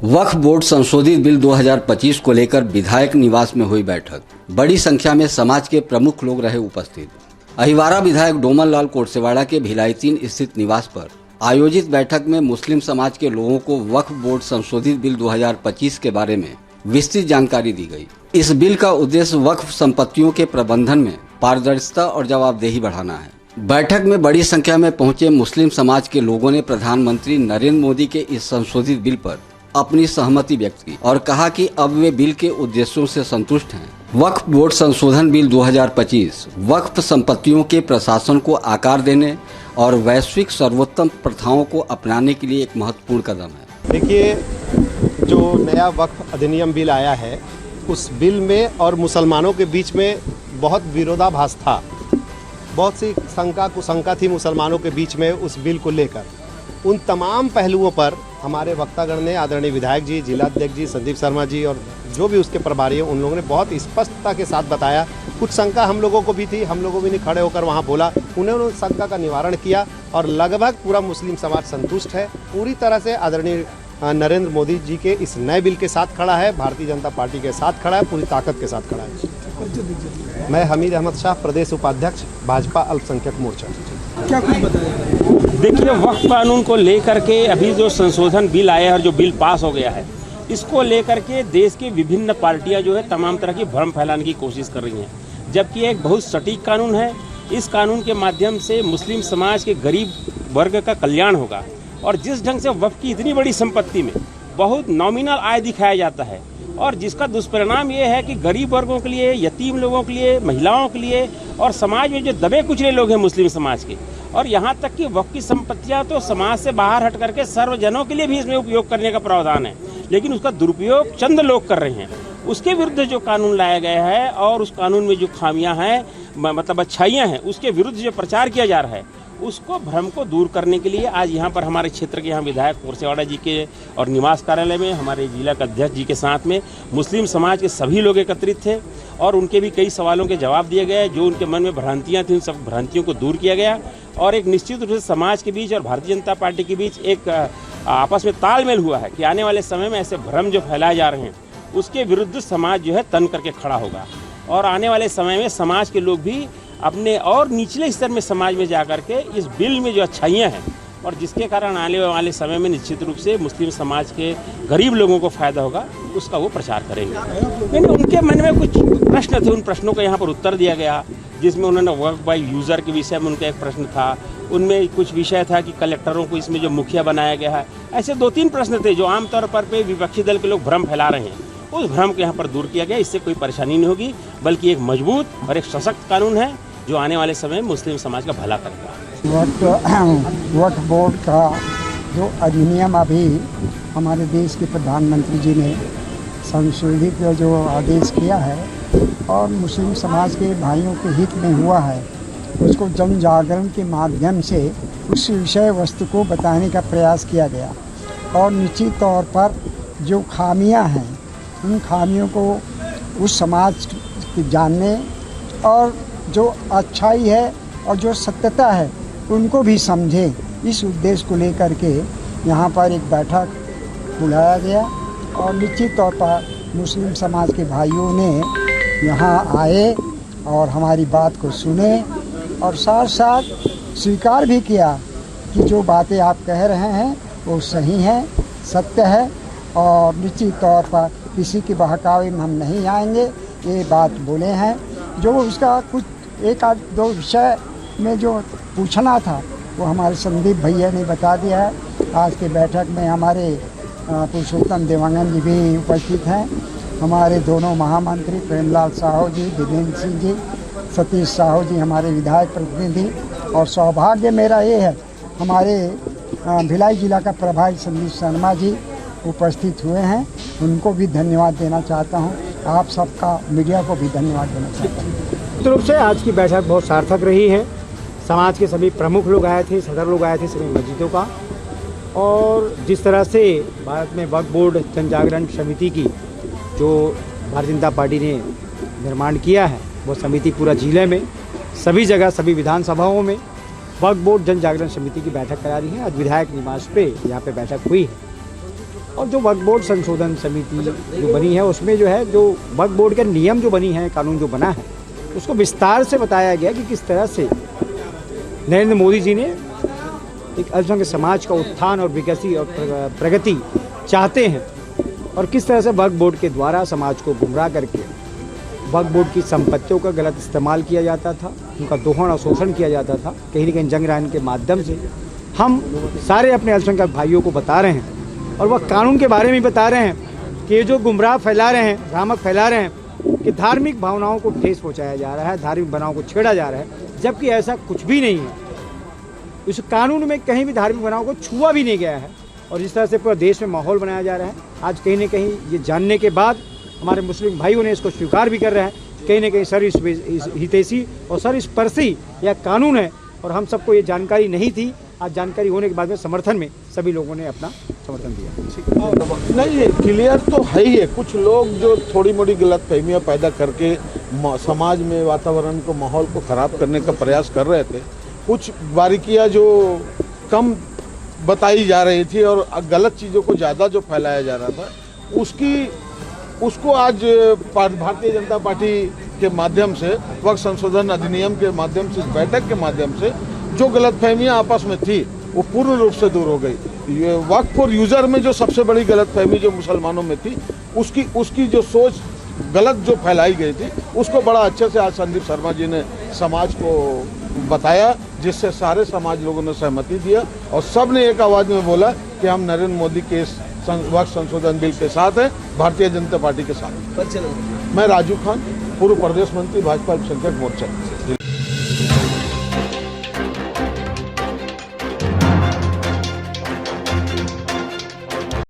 वक्फ board संशोधित bill 2025 को लेकर विधायक निवास में हुई बैठक। बड़ी संख्या में समाज के प्रमुख लोग रहे उपस्थित। अहिवारा विधायक डोमन लाल कोटसेवाड़ा के भिलाई 3 स्थित निवास पर आयोजित बैठक में मुस्लिम समाज के लोगों को वक्फ बोर्ड संशोधित बिल 2025 के बारे में विस्तृत जानकारी दी गई। इस बिल का उद्देश्य वक्फ संपत्तियों के प्रबंधन में पारदर्शिता और जवाबदेही बढ़ाना है। बैठक में बड़ी संख्या में पहुंचे मुस्लिम समाज के लोगों ने प्रधानमंत्री नरेंद्र मोदी के इस संशोधित बिल पर अपनी सहमति व्यक्त की और कहा कि अब वे बिल के उद्देश्यों से संतुष्ट हैं। वक्फ बोर्ड संशोधन बिल 2025 वक्फ संपत्तियों के प्रशासन को आकार देने और वैश्विक सर्वोत्तम प्रथाओं को अपनाने के लिए एक महत्वपूर्ण कदम है। देखिए, जो नया वक्फ अधिनियम बिल आया है, उस बिल में और मुसलमानों के बीच में बहुत विरोधाभास था। बहुत सी शंका कुशंका थी मुसलमानों के बीच में उस बिल को लेकर। उन तमाम पहलुओं पर हमारे वक्तागण ने, आदरणीय विधायक जी, जिलाध्यक्ष जी, संदीप शर्मा जी और जो भी उसके प्रभारी हैं, उन लोगों ने बहुत स्पष्टता के साथ बताया। कुछ शंका हम लोगों को भी थी, हम लोगों भी ने खड़े होकर वहाँ बोला। उन्होंने उस शंका का निवारण किया और लगभग पूरा मुस्लिम समाज संतुष्ट है। पूरी तरह से आदरणीय नरेंद्र मोदी जी के इस नए बिल के साथ खड़ा है, भारतीय जनता पार्टी के साथ खड़ा है, पूरी ताकत के साथ खड़ा है। मैं हमीद अहमद शाह, प्रदेश उपाध्यक्ष, भाजपा अल्पसंख्यक मोर्चा। क्या कुछ बताया? देखिए, वक्फ कानून को लेकर के अभी जो संशोधन बिल आया है और जो बिल पास हो गया है, इसको लेकर के देश की विभिन्न पार्टियां जो है तमाम तरह की भ्रम फैलाने की कोशिश कर रही हैं, जबकि एक बहुत सटीक कानून है। इस कानून के माध्यम से मुस्लिम समाज के गरीब वर्ग का कल्याण होगा और जिस ढंग से वक्फ की इतनी बड़ी संपत्ति में बहुत नॉमिनल आय दिखाया जाता है और जिसका दुष्परिणाम ये है कि गरीब वर्गों के लिए, यतीम लोगों के लिए, महिलाओं के लिए और समाज में जो दबे कुचले लोग हैं मुस्लिम समाज के, और यहाँ तक कि वक्फ की संपत्तियाँ तो समाज से बाहर हट करके सर्वजनों के लिए भी इसमें उपयोग करने का प्रावधान है, लेकिन उसका दुरुपयोग चंद लोग कर रहे हैं। उसके विरुद्ध जो कानून लाया गया है और उस कानून में जो खामियां हैं, मतलब अच्छाइयां हैं, उसके विरुद्ध जो प्रचार किया जा रहा है, उसको भ्रम को दूर करने के लिए आज यहाँ पर हमारे क्षेत्र के यहाँ विधायक कोटसेवाड़ा जी के और निवास कार्यालय में हमारे जिला के अध्यक्ष जी के साथ में मुस्लिम समाज के सभी लोग एकत्रित थे और उनके भी कई सवालों के जवाब दिए गए। जो उनके मन में भ्रांतियाँ थीं, उन सब भ्रांतियों को दूर किया गया और एक निश्चित रूप से समाज के बीच और भारतीय जनता पार्टी के बीच एक आपस में तालमेल हुआ है कि आने वाले समय में ऐसे भ्रम जो फैलाए जा रहे हैं उसके विरुद्ध समाज जो है तन करके खड़ा होगा और आने वाले समय में समाज के लोग भी अपने और निचले स्तर में समाज में जाकर के इस बिल में जो अच्छाइयाँ हैं और जिसके कारण आने वाले समय में निश्चित रूप से मुस्लिम समाज के गरीब लोगों को फायदा होगा, उसका वो प्रचार करेंगे। लेकिन उनके मन में कुछ प्रश्न थे, उन प्रश्नों का यहाँ पर उत्तर दिया गया, जिसमें उन्होंने वक्फ बाय यूज़र के विषय में उनका एक प्रश्न था। उनमें कुछ विषय था कि कलेक्टरों को इसमें जो मुखिया बनाया गया है, ऐसे 2-3 प्रश्न थे जो आमतौर पर विपक्षी दल के लोग भ्रम फैला रहे हैं। उस भ्रम को यहाँ पर दूर किया गया। इससे कोई परेशानी नहीं होगी, बल्कि एक मजबूत और एक सशक्त कानून है जो आने वाले समय में मुस्लिम समाज का भला करेगा। वक्फ बोर्ड का जो अधिनियम अभी हमारे देश के प्रधानमंत्री जी ने संशोधित जो आदेश किया है और मुस्लिम समाज के भाइयों के हित में हुआ है, उसको जन जागरण के माध्यम से उस विषय वस्तु को बताने का प्रयास किया गया और निश्चित तौर पर जो खामियां हैं, उन खामियों को उस समाज के जानने और जो अच्छाई है और जो सत्यता है उनको भी समझे, इस उद्देश्य को लेकर के यहाँ पर एक बैठक बुलाया गया और निश्चित तौर पर मुस्लिम समाज के भाइयों ने यहाँ आए और हमारी बात को सुने और साथ साथ स्वीकार भी किया कि जो बातें आप कह रहे हैं वो सही हैं, सत्य है और निश्चित तौर पर किसी के बहकावे में हम नहीं आएंगे, ये बात बोले हैं। जो उसका कुछ 1-2 विषय में जो पूछना था वो हमारे संदीप भैया ने बता दिया है। आज के बैठक में हमारे पुरुषोत्तम देवांगन जी भी उपस्थित हैं, हमारे दोनों महामंत्री प्रेमलाल साहू जी, दिनेन्द्र सिंह जी, सतीश साहू जी हमारे विधायक प्रतिनिधि, और सौभाग्य मेरा ये है हमारे भिलाई जिला का प्रभारी संदीप शर्मा जी उपस्थित हुए हैं, उनको भी धन्यवाद देना चाहता हूँ। आप सबका, मीडिया को भी धन्यवाद देना चाहता हूँ। निश्चित रूप से आज की बैठक बहुत सार्थक रही है। समाज के सभी प्रमुख लोग आए थे, सदर लोग आए थे सभी मस्जिदों का, और जिस तरह से भारत में वक्फ बोर्ड जन जागरण समिति की जो भारतीय जनता पार्टी ने निर्माण किया है, वो समिति पूरा जिले में सभी जगह, सभी विधानसभाओं में वक्फ बोर्ड जन जागरण समिति की बैठक करा रही है। आज विधायक निवास पे यहाँ पे बैठक हुई है और जो वक्फ बोर्ड संशोधन समिति जो बनी है उसमें जो है जो वक्फ बोर्ड के नियम जो बनी है, कानून जो बना है, उसको विस्तार से बताया गया कि किस तरह से नरेंद्र मोदी जी ने एक अल्पसंख्यक समाज का उत्थान और विकसी और प्रगति चाहते हैं और किस तरह से वक्फ बोर्ड के द्वारा समाज को गुमराह करके वक्फ बोर्ड की संपत्तियों का गलत इस्तेमाल किया जाता था, उनका दोहन और शोषण किया जाता था। कहीं न कहीं जंग रान के माध्यम से हम सारे अपने अल्पसंख्यक भाइयों को बता रहे हैं और वह कानून के बारे में बता रहे हैं कि ये जो गुमराह फैला रहे हैं, भ्रामक फैला रहे हैं कि धार्मिक भावनाओं को ठेस पहुँचाया जा रहा है, धार्मिक भावनाओं को छेड़ा जा रहा है, जबकि ऐसा कुछ भी नहीं है। इस कानून में कहीं भी धार्मिक भावनाओं को छुआ भी नहीं गया है और जिस तरह से पूरे देश में माहौल बनाया जा रहा है, आज कहीं न कहीं ये जानने के बाद हमारे मुस्लिम भाइयों ने इसको स्वीकार भी कर रहे हैं। कहीं न कहीं सर्वहितैषी और सर्वस्पर्शी यह कानून है और हम सबको ये जानकारी नहीं थी। आज जानकारी होने के बाद में समर्थन में सभी लोगों ने अपना समर्थन दिया। नहीं, ये क्लियर तो है ही है। कुछ लोग जो थोड़ी मोड़ी गलतफहमियां पैदा करके समाज में वातावरण को, माहौल को खराब करने का प्रयास कर रहे थे, कुछ बारीकियां जो कम बताई जा रही थी और गलत चीज़ों को ज़्यादा जो फैलाया जा रहा था, उसको आज भारतीय जनता पार्टी के माध्यम से, वक्फ संशोधन अधिनियम के माध्यम से, इस बैठक के माध्यम से जो गलतफहमियां आपस में थी वो पूर्ण रूप से दूर हो गई। ये वक्फ फॉर यूज़र में जो सबसे बड़ी गलतफहमी जो मुसलमानों में थी, उसकी जो सोच गलत जो फैलाई गई थी, उसको बड़ा अच्छे से आज संदीप शर्मा जी ने समाज को बताया, जिससे सारे समाज लोगों ने सहमति दिया और सब ने एक आवाज़ में बोला कि हम नरेंद्र मोदी के इस वक्फ संशोधन बिल के साथ हैं, भारतीय जनता पार्टी के साथ। मैं राजू खान, पूर्व प्रदेश मंत्री, भाजपा अल्पसंख्यक मोर्चा।